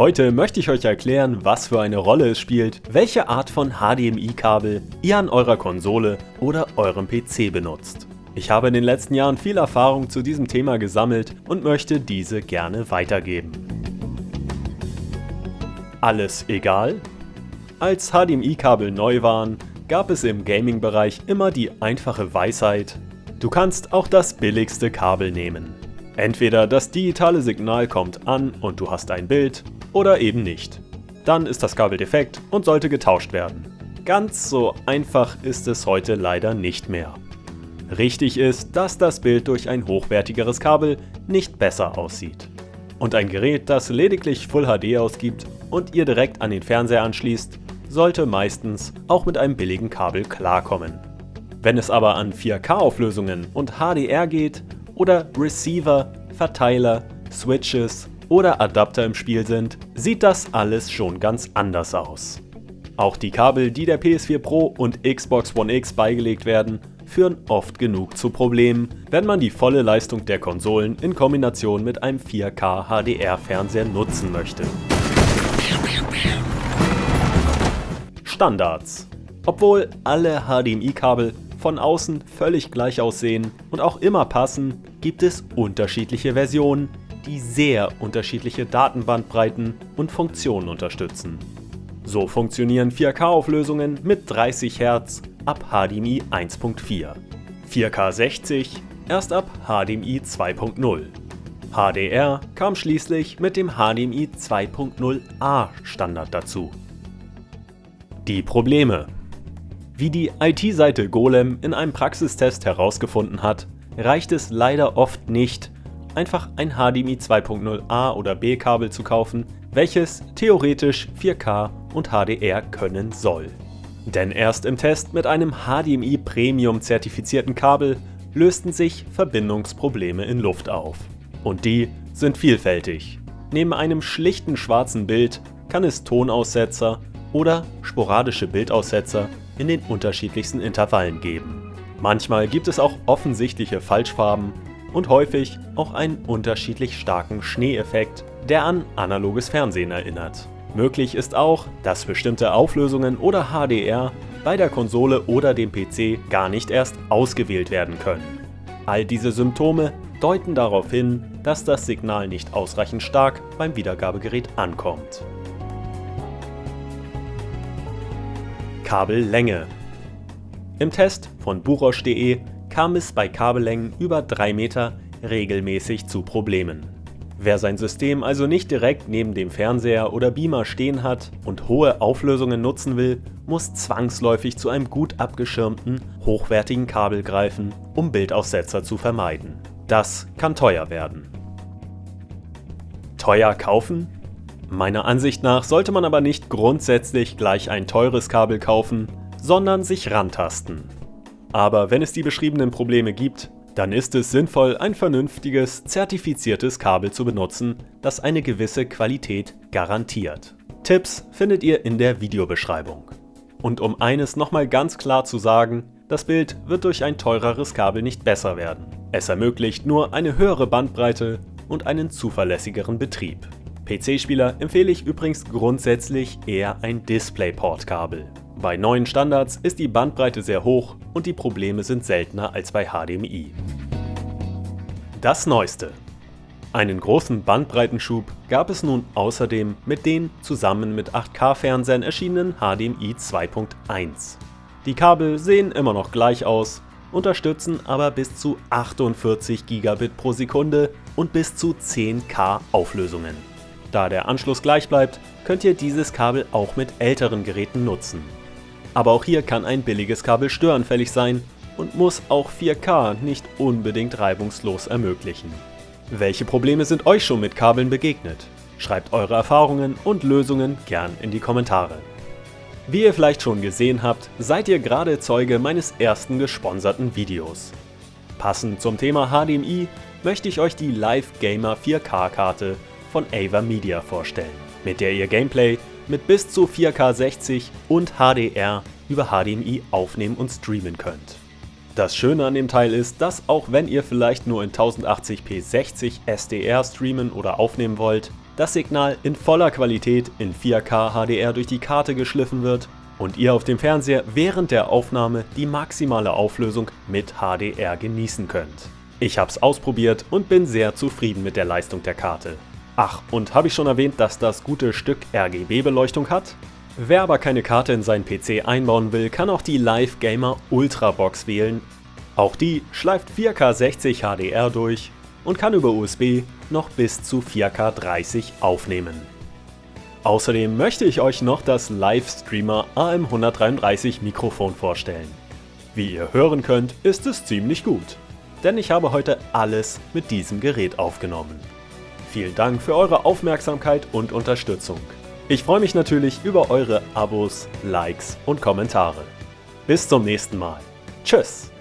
Heute möchte ich euch erklären, was für eine Rolle es spielt, welche Art von HDMI-Kabel ihr an eurer Konsole oder eurem PC benutzt. Ich habe in den letzten Jahren viel Erfahrung zu diesem Thema gesammelt und möchte diese gerne weitergeben. Alles egal? Als HDMI-Kabel neu waren, gab es im Gaming-Bereich immer die einfache Weisheit: Du kannst auch das billigste Kabel nehmen. Entweder das digitale Signal kommt an und du hast ein Bild, oder eben nicht. Dann ist das Kabel defekt und sollte getauscht werden. Ganz so einfach ist es heute leider nicht mehr. Richtig ist, dass das Bild durch ein hochwertigeres Kabel nicht besser aussieht. Und ein Gerät, das lediglich Full HD ausgibt und ihr direkt an den Fernseher anschließt, sollte meistens auch mit einem billigen Kabel klarkommen. Wenn es aber an 4K-Auflösungen und HDR geht oder Receiver, Verteiler, Switches oder Adapter im Spiel sind, sieht das alles schon ganz anders aus. Auch die Kabel, die der PS4 Pro und Xbox One X beigelegt werden, führen oft genug zu Problemen, wenn man die volle Leistung der Konsolen in Kombination mit einem 4K HDR-Fernseher nutzen möchte. Standards. Obwohl alle HDMI-Kabel von außen völlig gleich aussehen und auch immer passen, gibt es unterschiedliche Versionen, die sehr unterschiedliche Datenbandbreiten und Funktionen unterstützen. So funktionieren 4K-Auflösungen mit 30 Hz ab HDMI 1.4, 4K 60 erst ab HDMI 2.0. HDR kam schließlich mit dem HDMI 2.0a Standard dazu. Die Probleme. Wie die IT-Seite Golem in einem Praxistest herausgefunden hat, reicht es leider oft nicht, einfach ein HDMI 2.0a oder b Kabel zu kaufen, welches theoretisch 4K und HDR können soll. Denn erst im Test mit einem HDMI Premium zertifizierten Kabel lösten sich Verbindungsprobleme in Luft auf. Und die sind vielfältig. Neben einem schlichten schwarzen Bild kann es Tonaussetzer oder sporadische Bildaussetzer in den unterschiedlichsten Intervallen geben. Manchmal gibt es auch offensichtliche Falschfarben und häufig auch einen unterschiedlich starken Schneeeffekt, der an analoges Fernsehen erinnert. Möglich ist auch, dass bestimmte Auflösungen oder HDR bei der Konsole oder dem PC gar nicht erst ausgewählt werden können. All diese Symptome deuten darauf hin, dass das Signal nicht ausreichend stark beim Wiedergabegerät ankommt. Kabellänge. Im Test von burosch.de kam es bei Kabellängen über 3 Meter regelmäßig zu Problemen. Wer sein System also nicht direkt neben dem Fernseher oder Beamer stehen hat und hohe Auflösungen nutzen will, muss zwangsläufig zu einem gut abgeschirmten, hochwertigen Kabel greifen, um Bildaussetzer zu vermeiden. Das kann teuer werden. Teuer kaufen? Meiner Ansicht nach sollte man aber nicht grundsätzlich gleich ein teures Kabel kaufen, sondern sich rantasten. Aber wenn es die beschriebenen Probleme gibt, dann ist es sinnvoll, ein vernünftiges, zertifiziertes Kabel zu benutzen, das eine gewisse Qualität garantiert. Tipps findet ihr in der Videobeschreibung. Und um eines nochmal ganz klar zu sagen, das Bild wird durch ein teureres Kabel nicht besser werden. Es ermöglicht nur eine höhere Bandbreite und einen zuverlässigeren Betrieb. PC-Spieler empfehle ich übrigens grundsätzlich eher ein DisplayPort-Kabel. Bei neuen Standards ist die Bandbreite sehr hoch und die Probleme sind seltener als bei HDMI. Das Neueste. Einen großen Bandbreitenschub gab es nun außerdem mit den zusammen mit 8K-Fernsehern erschienenen HDMI 2.1. Die Kabel sehen immer noch gleich aus, unterstützen aber bis zu 48 Gigabit pro Sekunde und bis zu 10K Auflösungen. Da der Anschluss gleich bleibt, könnt ihr dieses Kabel auch mit älteren Geräten nutzen. Aber auch hier kann ein billiges Kabel störanfällig sein und muss auch 4K nicht unbedingt reibungslos ermöglichen. Welche Probleme sind euch schon mit Kabeln begegnet? Schreibt eure Erfahrungen und Lösungen gern in die Kommentare. Wie ihr vielleicht schon gesehen habt, seid ihr gerade Zeuge meines ersten gesponserten Videos. Passend zum Thema HDMI möchte ich euch die Live Gamer 4K-Karte von Ava Media vorstellen, mit der ihr Gameplay mit bis zu 4K 60 und HDR über HDMI aufnehmen und streamen könnt. Das Schöne an dem Teil ist, dass auch wenn ihr vielleicht nur in 1080p 60 SDR streamen oder aufnehmen wollt, das Signal in voller Qualität in 4K HDR durch die Karte geschliffen wird und ihr auf dem Fernseher während der Aufnahme die maximale Auflösung mit HDR genießen könnt. Ich hab's ausprobiert und bin sehr zufrieden mit der Leistung der Karte. Ach, und habe ich schon erwähnt, dass das gute Stück RGB-Beleuchtung hat? Wer aber keine Karte in seinen PC einbauen will, kann auch die Live Gamer Ultrabox wählen. Auch die schleift 4K 60 HDR durch und kann über USB noch bis zu 4K 30 aufnehmen. Außerdem möchte ich euch noch das Livestreamer AM133 Mikrofon vorstellen. Wie ihr hören könnt, ist es ziemlich gut, denn ich habe heute alles mit diesem Gerät aufgenommen. Vielen Dank für eure Aufmerksamkeit und Unterstützung. Ich freue mich natürlich über eure Abos, Likes und Kommentare. Bis zum nächsten Mal. Tschüss!